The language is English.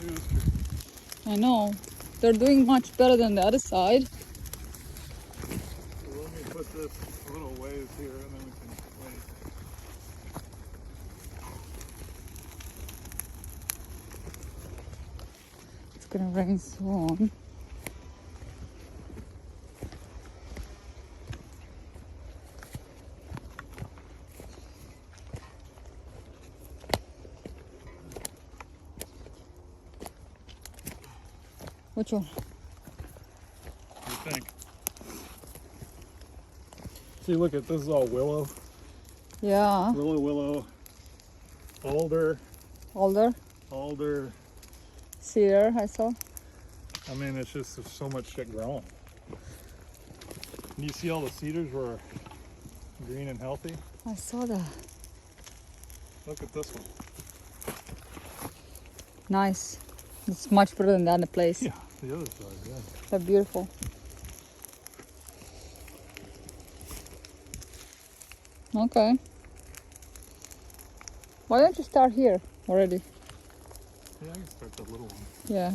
It is true. I know. They're doing much better than the other side. So let me put this a little ways here and then we can wait. It's gonna rain soon. Which one? What do you think? See, look at this is all willow. Yeah. Willow. Alder. Alder, cedar, I saw. I mean, it's just there's so much shit growing. And you see all the cedars were green and healthy? I saw that. Look at this one. Nice. It's much better than the other place. Yeah, the other side, yeah. They're beautiful. Okay. Why don't you start here already? Yeah, I can start that little one. Yeah.